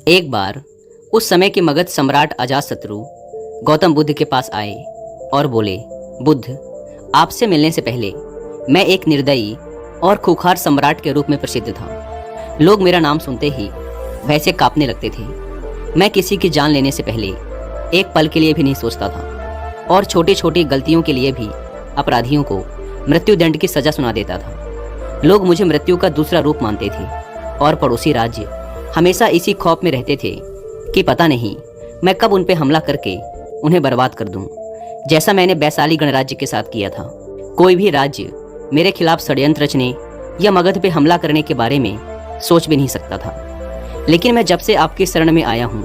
एक बार उस समय के मगध सम्राट अजातशत्रु गौतम बुद्ध के पास आए और बोले, बुद्ध, आपसे मिलने से पहले मैं एक निर्दयी और खूंखार सम्राट के रूप में प्रसिद्ध था। लोग मेरा नाम सुनते ही वैसे कांपने लगते थे। मैं किसी की जान लेने से पहले एक पल के लिए भी नहीं सोचता था और छोटी छोटी गलतियों के लिए भी अपराधियों को मृत्युदंड की सजा सुना देता था। लोग मुझे मृत्यु का दूसरा रूप मानते थे और पड़ोसी राज्य हमेशा इसी खौफ में रहते थे कि पता नहीं मैं कब उन पे हमला करके उन्हें बर्बाद कर दूं, जैसा मैंने वैशाली गणराज्य के साथ किया था। कोई भी राज्य मेरे खिलाफ षड्यंत्र रचने या मगध पे हमला करने के बारे में सोच भी नहीं सकता था। लेकिन मैं जब से आपकी शरण में आया हूँ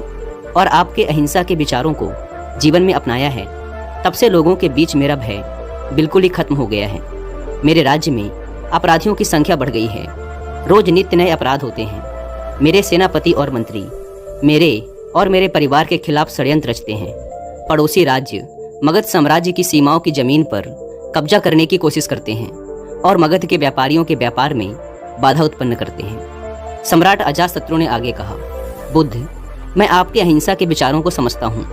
और आपके अहिंसा के विचारों को जीवन में अपनाया है, तब से लोगों के बीच मेरा भय बिल्कुल ही खत्म हो गया है। मेरे राज्य में अपराधियों की संख्या बढ़ गई है। रोज नित्य नए अपराध होते हैं। मेरे सेनापति और मंत्री मेरे और मेरे परिवार के खिलाफ षड्यंत्र रचते हैं। पड़ोसी राज्य मगध साम्राज्य की सीमाओं की जमीन पर कब्जा करने की कोशिश करते हैं और मगध के व्यापारियों के व्यापार में बाधा उत्पन्न करते हैं। सम्राट अजातशत्रु ने आगे कहा, बुद्ध, मैं आपके अहिंसा के विचारों को समझता हूँ,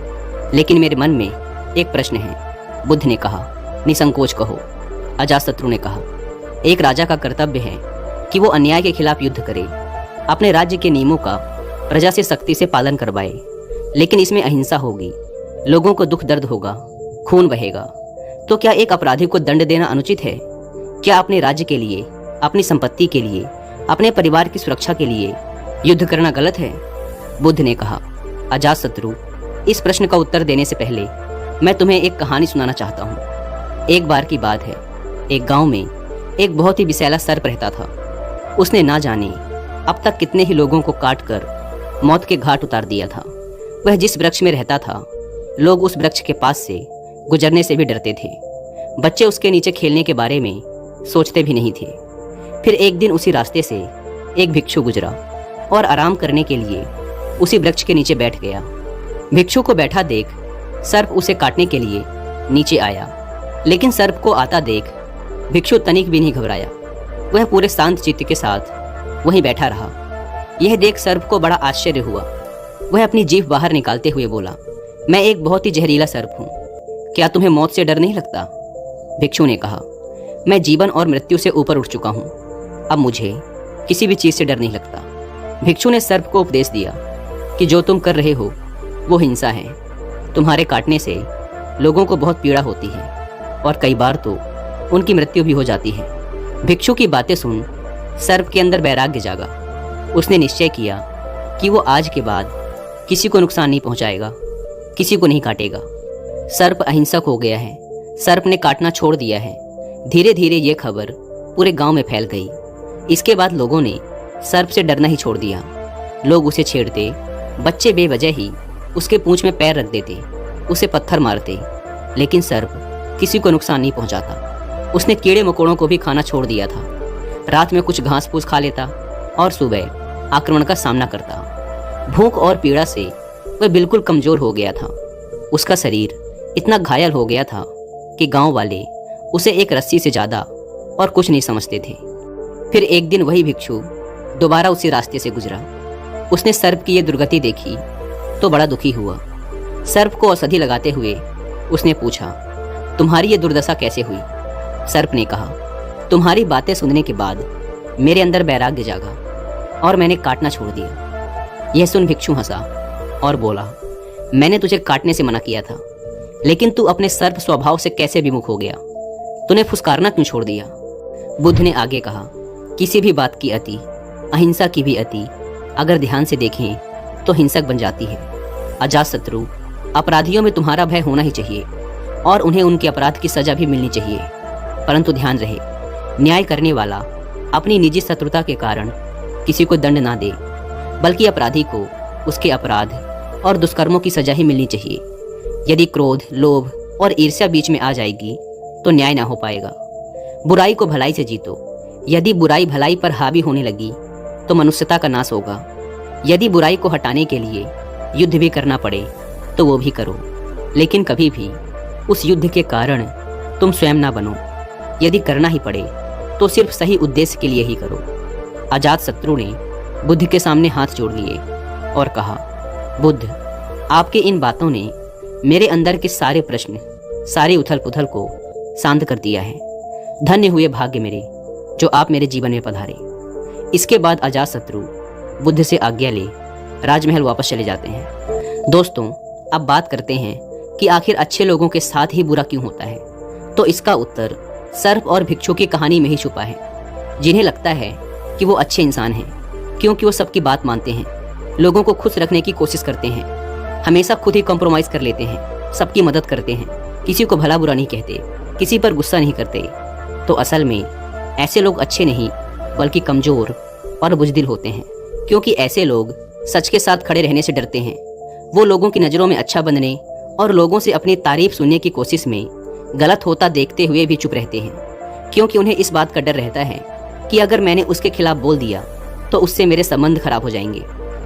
लेकिन मेरे मन में एक प्रश्न है। बुद्ध ने कहा, निसंकोच कहो। अजातशत्रु ने कहा, एक राजा का कर्तव्य है कि वो अन्याय के खिलाफ युद्ध करे, अपने राज्य के नियमों का प्रजा से सख्ती से पालन करवाए, लेकिन इसमें अहिंसा होगी, लोगों को दुख दर्द होगा, खून बहेगा। तो क्या एक अपराधी को दंड देना अनुचित है? क्या अपने राज्य के लिए, अपनी संपत्ति के लिए, अपने परिवार की सुरक्षा के लिए युद्ध करना गलत है? बुद्ध ने कहा, अजातशत्रु, इस प्रश्न का उत्तर देने से पहले मैं तुम्हें एक कहानी सुनाना चाहता हूँ। एक बार की बात है, एक गांव में एक बहुत ही विषैला सर्प रहता था। उसने ना जाने अब तक कितने ही लोगों को काट कर मौत के घाट उतार दिया था। वह जिस वृक्ष में रहता था, लोग उस वृक्ष के पास से गुजरने से भी डरते थे। बच्चे उसके नीचे खेलने के बारे में सोचते भी नहीं थे। फिर एक दिन उसी रास्ते से एक भिक्षु गुजरा और आराम करने के लिए उसी वृक्ष के नीचे बैठ गया। भिक्षु को बैठा देख सर्प उसे काटने के लिए नीचे आया, लेकिन सर्प को आता देख भिक्षु तनिक भी नहीं घबराया। वह पूरे शांत चित्त के साथ वहीं बैठा रहा। यह देख सर्प को बड़ा आश्चर्य हुआ। वह अपनी जीभ बाहर निकालते हुए बोला, मैं एक बहुत ही जहरीला सर्प हूँ, क्या तुम्हें मौत से डर नहीं लगता? भिक्षु ने कहा, मैं जीवन और मृत्यु से ऊपर उठ चुका हूँ, अब मुझे किसी भी चीज से डर नहीं लगता। भिक्षु ने सर्प को उपदेश दिया कि जो तुम कर रहे हो वो हिंसा है। तुम्हारे काटने से लोगों को बहुत पीड़ा होती है और कई बार तो उनकी मृत्यु भी हो जाती है। भिक्षु की बातें सुन सर्प के अंदर वैराग्य जागा। उसने निश्चय किया कि वो आज के बाद किसी को नुकसान नहीं पहुंचाएगा, किसी को नहीं काटेगा। सर्प अहिंसक हो गया है। सर्प ने काटना छोड़ दिया है। धीरे धीरे ये खबर पूरे गांव में फैल गई। इसके बाद लोगों ने सर्प से डरना ही छोड़ दिया। लोग उसे छेड़ते, बच्चे बेवजह ही उसके पूंछ में पैर रख देते, उसे पत्थर मारते, लेकिन सर्प किसी को नुकसान नहीं पहुंचाता। उसने कीड़े मकोड़ों को भी खाना छोड़ दिया था। रात में कुछ घास फूस खा लेता और सुबह आक्रमण का सामना करता। भूख और पीड़ा से वह बिल्कुल कमजोर हो गया था। उसका शरीर इतना घायल हो गया था कि गांव वाले उसे एक रस्सी से ज्यादा और कुछ नहीं समझते थे। फिर एक दिन वही भिक्षु दोबारा उसी रास्ते से गुजरा। उसने सर्प की ये दुर्गति देखी तो बड़ा दुखी हुआ। सर्प को औषधि लगाते हुए उसने पूछा, तुम्हारी ये दुर्दशा कैसे हुई? सर्प ने कहा, तुम्हारी बातें सुनने के बाद मेरे अंदर वैराग्य जागा और मैंने काटना छोड़ दिया। यह सुन भिक्षु हंसा और बोला, मैंने तुझे काटने से मना किया था, लेकिन तू अपने सर्प स्वभाव से कैसे विमुख हो गया? तूने फुसकारना क्यों छोड़ दिया? बुद्ध ने आगे कहा, किसी भी बात की अति, अहिंसा की भी अति, अगर ध्यान से देखें तो हिंसक बन जाती है। अजातशत्रु, अपराधियों में तुम्हारा भय होना ही चाहिए और उन्हें उनके अपराध की सजा भी मिलनी चाहिए, परंतु ध्यान रहे, न्याय करने वाला अपनी निजी शत्रुता के कारण किसी को दंड ना दे, बल्कि अपराधी को उसके अपराध और दुष्कर्मों की सजा ही मिलनी चाहिए। यदि क्रोध, लोभ और ईर्ष्या बीच में आ जाएगी तो न्याय ना हो पाएगा। बुराई को भलाई से जीतो। यदि बुराई भलाई पर हावी होने लगी तो मनुष्यता का नाश होगा। यदि बुराई को हटाने के लिए युद्ध भी करना पड़े तो वो भी करो, लेकिन कभी भी उस युद्ध के कारण तुम स्वयं ना बनो। यदि करना ही पड़े तो सिर्फ सही उद्देश्य के लिए ही करो। अजातशत्रु ने बुद्ध के सामने हाथ जोड़ लिए और कहा, बुद्ध, आपकी इन बातों ने मेरे अंदर के सारे प्रश्न, सारी उथल पुथल को शांत कर दिया है। धन्य हुए भाग्य मेरे जो आप मेरे जीवन में पधारे। इसके बाद अजातशत्रु बुद्ध से आज्ञा ले राजमहल वापस चले जाते हैं। दोस्तों, अब बात करते हैं कि आखिर अच्छे लोगों के साथ ही बुरा क्यों होता है। तो इसका उत्तर सर्प और भिक्षु की कहानी में ही छुपा है, जिन्हें लगता है कि वो अच्छे इंसान हैं क्योंकि वो सबकी बात मानते हैं, लोगों को खुश रखने की कोशिश करते हैं, हमेशा खुद ही कॉम्प्रोमाइज़ कर लेते हैं, सबकी मदद करते हैं, किसी को भला बुरा नहीं कहते, किसी पर गुस्सा नहीं करते। तो असल में ऐसे लोग अच्छे नहीं बल्कि कमज़ोर और बुज़दिल होते हैं, क्योंकि ऐसे लोग सच के साथ खड़े रहने से डरते हैं। वो लोगों की नज़रों में अच्छा बनने और लोगों से अपनी तारीफ सुनने की कोशिश में गलत होता देखते हुए भी चुप रहते हैं, क्योंकि उन्हें इस बात का डर रहता है कि अगर मैंने उसके खिलाफ बोल दिया तो उससे मेरे संबंध खराब हो जाएंगे,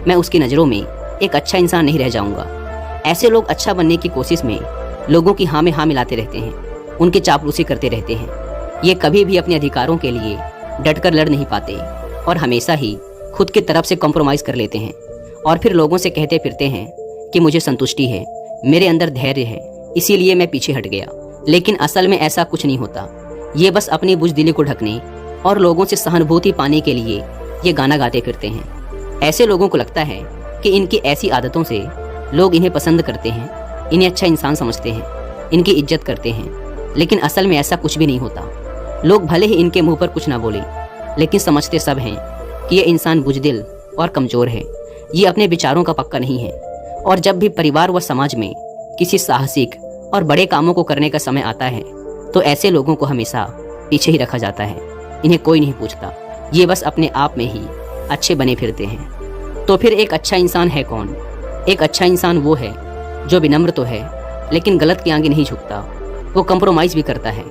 मैं उसकी नज़रों में एक अच्छा इंसान नहीं रह जाऊंगा। ऐसे लोग अच्छा बनने की कोशिश में लोगों की हाँ में हाँ मिलाते रहते हैं, उनकी चापलूसी करते रहते हैं। ये कभी भी अपने अधिकारों के लिए डटकर लड़ नहीं पाते और हमेशा ही खुद की तरफ से कॉम्प्रोमाइज़ कर लेते हैं और फिर लोगों से कहते फिरते हैं कि मुझे संतुष्टि है, मेरे अंदर धैर्य है, इसीलिए मैं पीछे हट गया। लेकिन असल में ऐसा कुछ नहीं होता। ये बस अपनी बुज़दिली को ढकने और लोगों से सहानुभूति पाने के लिए ये गाना गाते फिरते हैं। ऐसे लोगों को लगता है कि इनकी ऐसी आदतों से लोग इन्हें पसंद करते हैं, इन्हें अच्छा इंसान समझते हैं, इनकी इज्जत करते हैं। लेकिन असल में ऐसा कुछ भी नहीं होता। लोग भले ही इनके मुंह पर कुछ ना बोले, लेकिन समझते सब हैं कि ये इंसान बुज़दिल और कमज़ोर है, ये अपने विचारों का पक्का नहीं है। और जब भी परिवार व समाज में किसी साहसिक और बड़े कामों को करने का समय आता है तो ऐसे लोगों को हमेशा पीछे ही रखा जाता है, इन्हें कोई नहीं पूछता। ये बस अपने आप में ही अच्छे बने फिरते हैं। तो फिर एक अच्छा इंसान है कौन? एक अच्छा इंसान वो है जो विनम्र तो है लेकिन गलत के आगे नहीं झुकता। वो कंप्रोमाइज़ भी करता है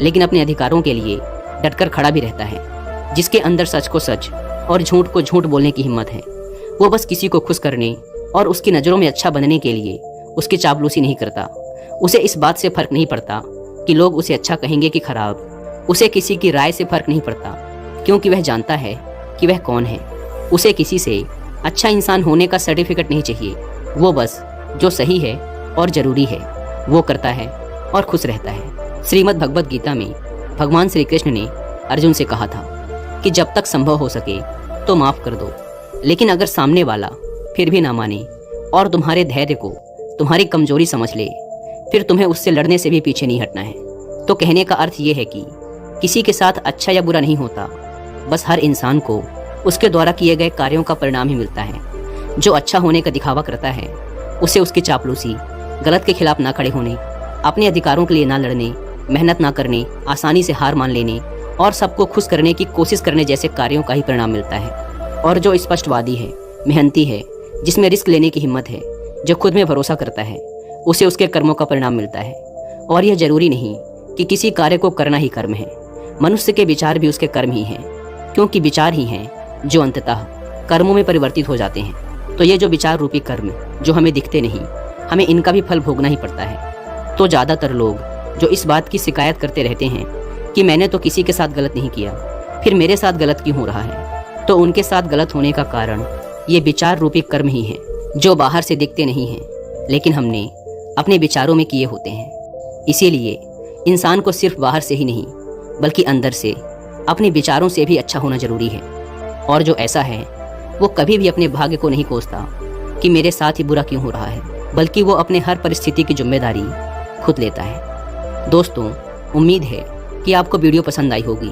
लेकिन अपने अधिकारों के लिए डटकर खड़ा भी रहता है, जिसके अंदर सच को सच और झूठ को झूठ बोलने की हिम्मत है। वो बस किसी को खुश करने और उसकी नज़रों में अच्छा बनने के लिए उसकी चापलूसी नहीं करता। उसे इस बात से फर्क नहीं पड़ता कि लोग उसे अच्छा कहेंगे कि खराब। उसे किसी की राय से फर्क नहीं पड़ता, क्योंकि वह जानता है कि वह कौन है। उसे किसी से अच्छा इंसान होने का सर्टिफिकेट नहीं चाहिए। वो बस जो सही है और ज़रूरी है वो करता है और खुश रहता है। श्रीमद् भगवद गीता में भगवान श्री कृष्ण ने अर्जुन से कहा था कि जब तक संभव हो सके तो माफ़ कर दो, लेकिन अगर सामने वाला फिर भी ना माने और तुम्हारे धैर्य को तुम्हारी कमजोरी समझ ले, फिर तुम्हें उससे लड़ने से भी पीछे नहीं हटना है। तो कहने का अर्थ ये है कि किसी के साथ अच्छा या बुरा नहीं होता, बस हर इंसान को उसके द्वारा किए गए कार्यों का परिणाम ही मिलता है। जो अच्छा होने का दिखावा करता है उसे उसकी चापलूसी, गलत के खिलाफ ना खड़े होने, अपने अधिकारों के लिए ना लड़ने, मेहनत ना करने, आसानी से हार मान लेने और सबको खुश करने की कोशिश करने जैसे कार्यों का ही परिणाम मिलता है। और जो स्पष्टवादी है, मेहनती है, जिसमें रिस्क लेने की हिम्मत है, जो खुद में भरोसा करता है, उसे उसके कर्मों का परिणाम मिलता है। और यह जरूरी नहीं कि किसी कार्य को करना ही कर्म है, मनुष्य के विचार भी उसके कर्म ही हैं, क्योंकि विचार ही हैं जो अंततः कर्मों में परिवर्तित हो जाते हैं। तो ये जो विचार रूपी कर्म जो हमें दिखते नहीं, हमें इनका भी फल भोगना ही पड़ता है। तो ज़्यादातर लोग जो इस बात की शिकायत करते रहते हैं कि मैंने तो किसी के साथ गलत नहीं किया, फिर मेरे साथ गलत क्यों हो रहा है, तो उनके साथ गलत होने का कारण ये विचार रूपी कर्म ही हैं, जो बाहर से दिखते नहीं हैं लेकिन हमने अपने विचारों में किए होते हैं। इसीलिए इंसान को सिर्फ बाहर से ही नहीं बल्कि अंदर से, अपने विचारों से भी अच्छा होना जरूरी है। और जो ऐसा है वो कभी भी अपने भाग्य को नहीं कोसता कि मेरे साथ ही बुरा क्यों हो रहा है, बल्कि वो अपने हर परिस्थिति की जिम्मेदारी खुद लेता है। दोस्तों, उम्मीद है कि आपको वीडियो पसंद आई होगी।